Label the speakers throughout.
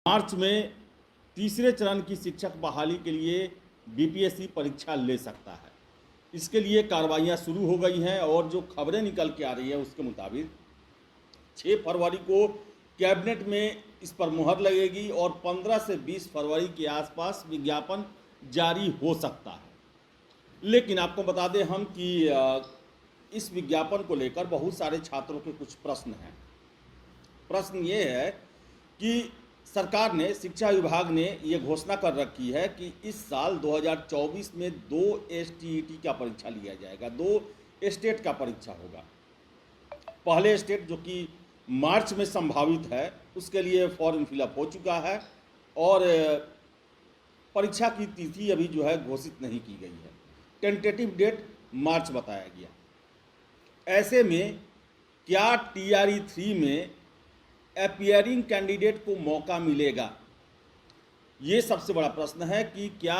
Speaker 1: मार्च में तीसरे चरण की शिक्षक बहाली के लिए बीपीएससी परीक्षा ले सकता है। इसके लिए कार्रवाइयाँ शुरू हो गई हैं और जो खबरें निकल के आ रही हैं उसके मुताबिक 6 फरवरी को कैबिनेट में इस पर मुहर लगेगी और 15 से 20 फरवरी के आसपास विज्ञापन जारी हो सकता है। लेकिन आपको बता दें हम कि इस विज्ञापन को लेकर बहुत सारे छात्रों के कुछ प्रश्न हैं। प्रश्न ये है कि सरकार ने, शिक्षा विभाग ने ये घोषणा कर रखी है कि इस साल 2024 में 2 एसटीईटी का परीक्षा लिया जाएगा, 2 स्टेट का परीक्षा होगा। पहले स्टेट जो कि मार्च में संभावित है उसके लिए फॉर्म फिलअप हो चुका है और परीक्षा की तिथि अभी जो है घोषित नहीं की गई है। टेंटेटिव डेट मार्च बताया गया। ऐसे में क्या टीआरई 3 में अपीयरिंग कैंडिडेट को मौका मिलेगा? ये सबसे बड़ा प्रश्न है कि क्या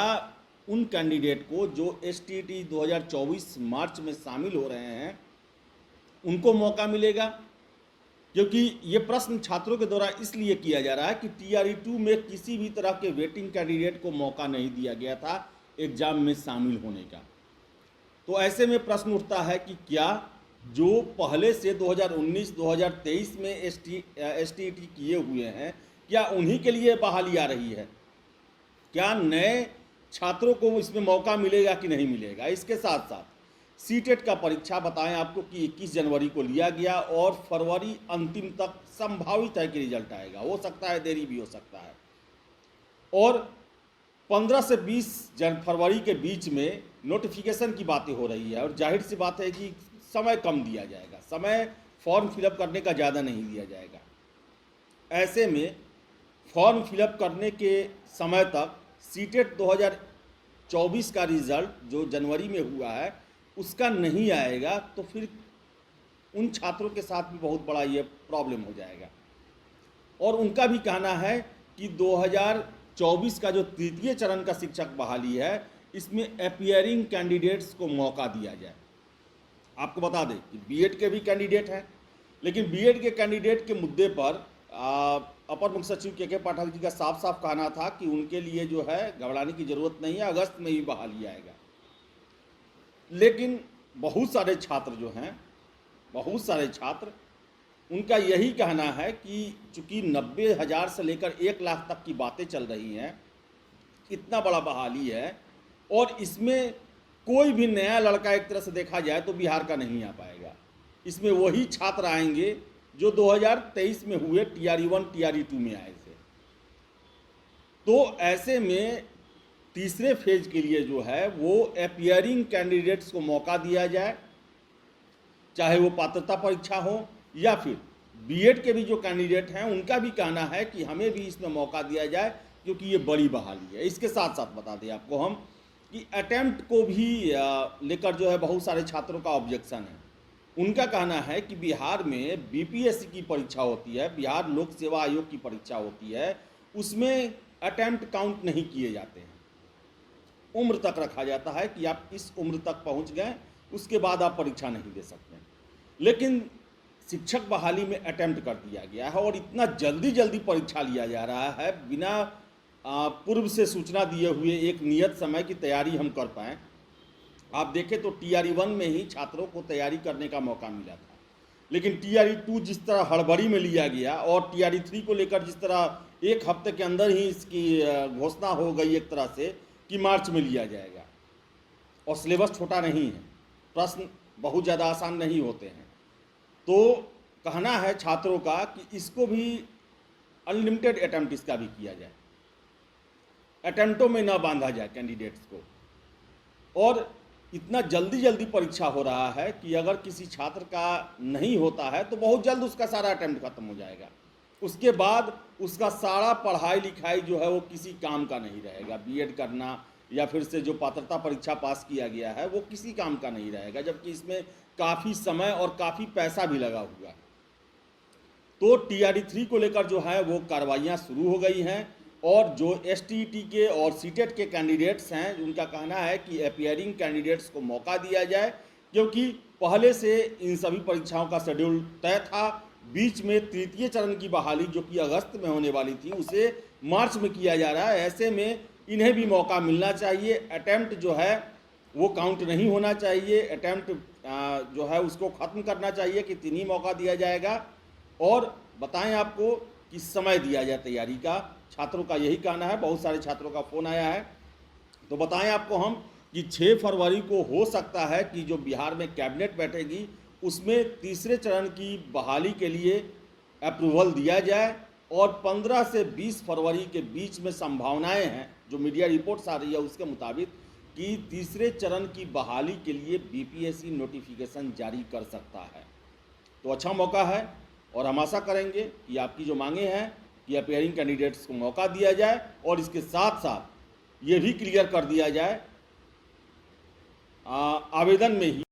Speaker 1: उन कैंडिडेट को जो एसटीईटी 2024 मार्च में शामिल हो रहे हैं उनको मौका मिलेगा? क्योंकि ये प्रश्न छात्रों के द्वारा इसलिए किया जा रहा है कि टीआरई 2 में किसी भी तरह के वेटिंग कैंडिडेट को मौका नहीं दिया गया था एग्जाम में शामिल होने का। तो ऐसे में प्रश्न उठता है कि क्या जो पहले से 2019-2023 में एसटीईटी किए हुए हैं, क्या उन्हीं के लिए बहाली आ रही है? क्या नए छात्रों को इसमें मौका मिलेगा कि नहीं मिलेगा? इसके साथ साथ सीटेट का परीक्षा बताएं आपको कि 21 जनवरी को लिया गया और फरवरी अंतिम तक संभावित है कि रिजल्ट आएगा। हो सकता है देरी भी हो सकता है। और 15 से 20 फरवरी के बीच में नोटिफिकेशन की बातें हो रही है और जाहिर सी बात है कि समय कम दिया जाएगा, समय फॉर्म फिलअप करने का ज़्यादा नहीं दिया जाएगा। ऐसे में फॉर्म फिलअप करने के समय तक सीटेट 2024 का रिज़ल्ट जो जनवरी में हुआ है उसका नहीं आएगा तो फिर उन छात्रों के साथ भी बहुत बड़ा ये प्रॉब्लम हो जाएगा। और उनका भी कहना है कि 2024 का जो तृतीय चरण का शिक्षक बहाली है इसमें अपीयरिंग कैंडिडेट्स को मौका दिया जाए। आपको बता दें कि बीएड के भी कैंडिडेट हैं, लेकिन बीएड के कैंडिडेट के मुद्दे पर अपर मुख्य सचिव के पाठक जी का साफ साफ कहना था कि उनके लिए जो है घबराने की ज़रूरत नहीं है, अगस्त में ही बहाली आएगा। लेकिन बहुत सारे छात्र जो हैं, बहुत सारे छात्र, उनका यही कहना है कि चूँकि 90,000 से लेकर 1 लाख तक की बातें चल रही हैं, इतना बड़ा बहाली है और इसमें कोई भी नया लड़का एक तरह से देखा जाए तो बिहार का नहीं आ पाएगा। इसमें वही छात्र आएंगे जो 2023 में हुए टीआरई 1 टीआरई 2 में आए थे। तो ऐसे में तीसरे फेज के लिए जो है वो अपीयरिंग कैंडिडेट्स को मौका दिया जाए, चाहे वो पात्रता परीक्षा हो या फिर बीएड के भी जो कैंडिडेट हैं उनका भी कहना है कि हमें भी इसमें मौका दिया जाए क्योंकि ये बड़ी बहाली है। इसके साथ साथ बता दें आपको हम कि अटेम्प्ट को भी लेकर जो है बहुत सारे छात्रों का ऑब्जेक्शन है। उनका कहना है कि बिहार में बीपीएससी की परीक्षा होती है, बिहार लोक सेवा आयोग की परीक्षा होती है, उसमें अटेम्प्ट काउंट नहीं किए जाते हैं। उम्र तक रखा जाता है कि आप इस उम्र तक पहुंच गए, उसके बाद आप परीक्षा नहीं दे सकते। लेकिन शिक्षक बहाली में अटेम्प्ट कर दिया गया है और इतना जल्दी जल्दी परीक्षा लिया जा रहा है बिना पूर्व से सूचना दिए हुए, एक नियत समय की तैयारी हम कर पाएँ। आप देखें तो टीआरई 1 में ही छात्रों को तैयारी करने का मौका मिला था, लेकिन टीआरई 2 जिस तरह हड़बड़ी में लिया गया और टीआरई 3 को लेकर जिस तरह 1 हफ्ते के अंदर ही इसकी घोषणा हो गई एक तरह से कि मार्च में लिया जाएगा। और सिलेबस छोटा नहीं है, प्रश्न बहुत ज़्यादा आसान नहीं होते हैं। तो कहना है छात्रों का कि इसको भी अनलिमिटेड अटेम्प्ट इसका भी किया जाए, अटेम्प्टों में न बांधा जाए कैंडिडेट्स को। और इतना जल्दी जल्दी परीक्षा हो रहा है कि अगर किसी छात्र का नहीं होता है तो बहुत जल्द उसका सारा अटेम्प्ट खत्म हो जाएगा। उसके बाद उसका सारा पढ़ाई लिखाई जो है वो किसी काम का नहीं रहेगा। बीएड करना या फिर से जो पात्रता परीक्षा पास किया गया है वो किसी काम का नहीं रहेगा, जबकि इसमें काफ़ी समय और काफ़ी पैसा भी लगा हुआ है। तो टीआरई 3 को लेकर जो है वो कार्रवाइयाँ शुरू हो गई हैं और जो एसटीईटी के और सीटेट के कैंडिडेट्स हैं उनका कहना है कि अपीयरिंग कैंडिडेट्स को मौका दिया जाए, क्योंकि पहले से इन सभी परीक्षाओं का शेड्यूल तय था बीच में तृतीय चरण की बहाली जो कि अगस्त में होने वाली थी उसे मार्च में किया जा रहा है। ऐसे में इन्हें भी मौका मिलना चाहिए। अटेम्प्ट जो है वो काउंट नहीं होना चाहिए। अटेम्प्ट जो है उसको ख़त्म करना चाहिए कि 3 ही मौका दिया जाएगा। और बताएं आपको किस समय दिया जाए तैयारी का, छात्रों का यही कहना है। बहुत सारे छात्रों का फ़ोन आया है, तो बताएं आपको हम कि 6 फरवरी को हो सकता है कि जो बिहार में कैबिनेट बैठेगी उसमें तीसरे चरण की बहाली के लिए अप्रूवल दिया जाए। और 15 से 20 फरवरी के बीच में संभावनाएं हैं, जो मीडिया रिपोर्ट्स आ रही है उसके मुताबिक, कि तीसरे चरण की बहाली के लिए बीपीएससी नोटिफिकेशन जारी कर सकता है। तो अच्छा मौका है और हम आशा करेंगे कि आपकी जो मांगे हैं कि अपेयरिंग कैंडिडेट्स को मौका दिया जाए और इसके साथ साथ ये भी क्लियर कर दिया जाए आवेदन में ही